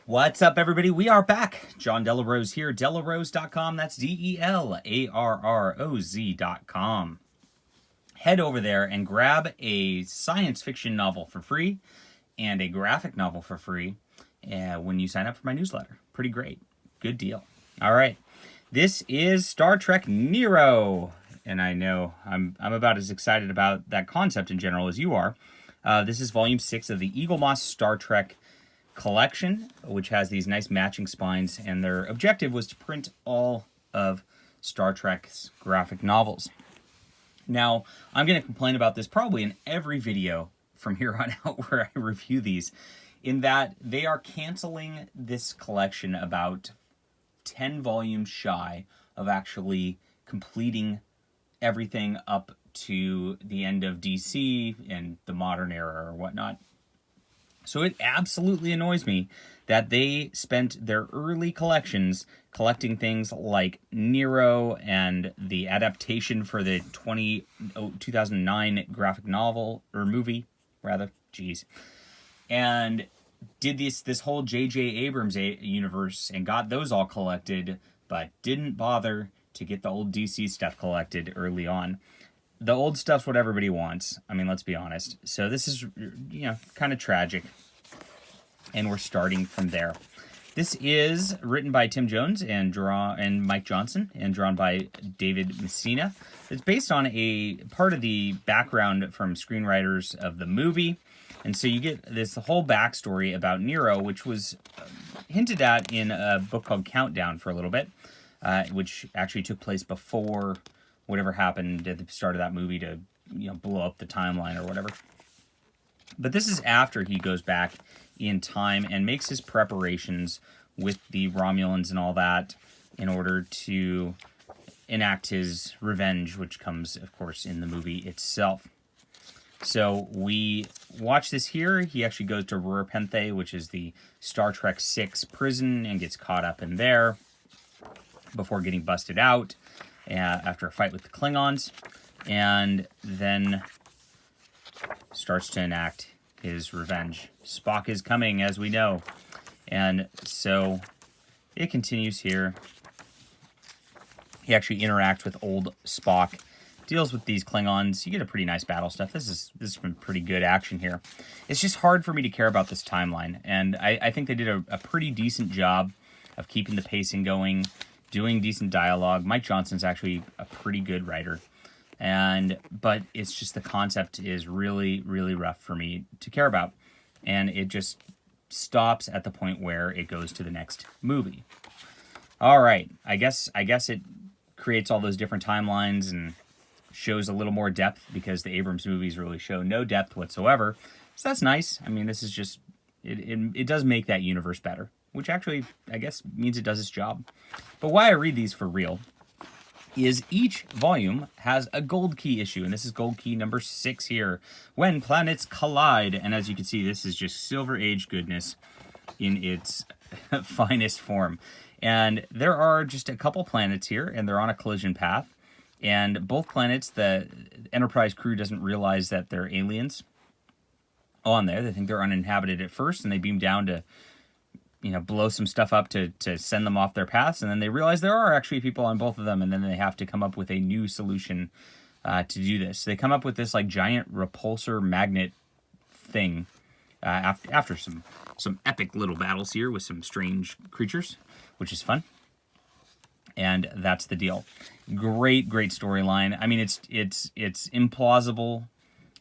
What's up, everybody? We are back. John Delarose here, delarose.com. That's DELARROZ.com. Head over there and grab a science fiction novel for free and a graphic novel for free when you sign up for my newsletter. Pretty great. Good deal. All right. This is Star Trek Nero. And I know I'm about as excited about that concept in general as you are. This is volume 6 of the Eaglemoss Star Trek collection, which has these nice matching spines, and their objective was to print all of Star Trek's graphic novels. Now, I'm going to complain about this probably in every video from here on out where I review these, in that they are canceling this collection about 10 volumes shy of actually completing everything up to the end of DC and the modern era or whatnot. So it absolutely annoys me that they spent their early collections collecting things like Nero and the adaptation for the 2009 graphic novel, or movie, rather, and did this whole J.J. Abrams universe and got those all collected, but didn't bother to get the old DC stuff collected early on. The old stuff's what everybody wants. I mean, let's be honest. So this is, kind of tragic. And we're starting from there. This is written by Tim Jones and Mike Johnson and drawn by David Messina. It's based on a part of the background from screenwriters of the movie. And so you get this whole backstory about Nero, which was hinted at in a book called Countdown for a little bit, which actually took place before whatever happened at the start of that movie to, blow up the timeline or whatever. But this is after he goes back in time and makes his preparations with the Romulans and all that in order to enact his revenge, which comes, of course, in the movie itself. So we watch this here. He actually goes to Rurpenthe, which is the Star Trek 6 prison, and gets caught up in there before getting busted out after a fight with the Klingons, and then starts to enact his revenge. Spock is coming, as we know. And so it continues here. He actually interacts with old Spock, deals with these Klingons. You get a pretty nice battle stuff. This is some pretty good action here. It's just hard for me to care about this timeline, and I think they did a pretty decent job of keeping the pacing going, doing decent dialogue. Mike Johnson's actually a pretty good writer. But it's just the concept is really, really rough for me to care about. And it just stops at the point where it goes to the next movie. All right. I guess it creates all those different timelines and shows a little more depth, because the Abrams movies really show no depth whatsoever. So that's nice. I mean, this is just, it does make that universe better, which actually, I guess, means it does its job. But why I read these for real is each volume has a gold key issue, and this is gold key number 6 here, When Planets Collide. And as you can see, this is just Silver Age goodness in its finest form. And there are just a couple planets here, and they're on a collision path. And both planets, the Enterprise crew doesn't realize that they're aliens on there. They think they're uninhabited at first, and they beam down to blow some stuff up to send them off their paths, and then they realize there are actually people on both of them, and then they have to come up with a new solution to do this. So they come up with this giant repulsor magnet thing after some epic little battles here with some strange creatures, which is fun. And that's the deal. Great storyline. I mean, it's implausible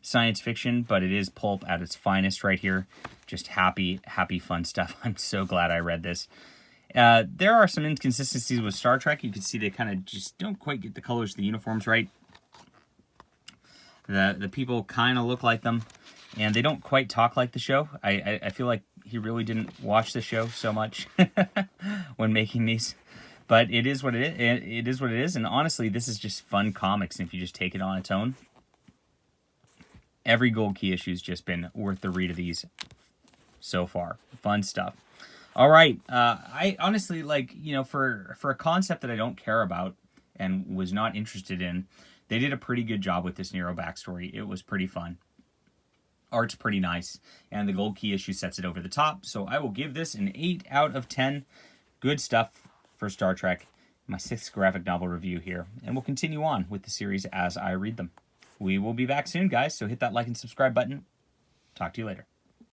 science fiction, but it is pulp at its finest right here. Just happy, fun stuff. I'm so glad I read this. There are some inconsistencies with Star Trek. You can see they kind of just don't quite get the colors of the uniforms right. The people kind of look like them, and they don't quite talk like the show. I feel like he really didn't watch the show so much when making these. But it is what it is. It is what it is, and honestly, this is just fun comics, and if you just take it on its own, every gold key issue's just been worth the read of these so far. Fun stuff. All right. I honestly, for a concept that I don't care about and was not interested in, they did a pretty good job with this Nero backstory. It was pretty fun. Art's pretty nice, and the gold key issue sets it over the top. So I will give this an 8 out of 10. Good stuff for Star Trek. My 6th graphic novel review here, and we'll continue on with the series as I read them. We will be back soon, guys, so hit that like and subscribe button. Talk to you later.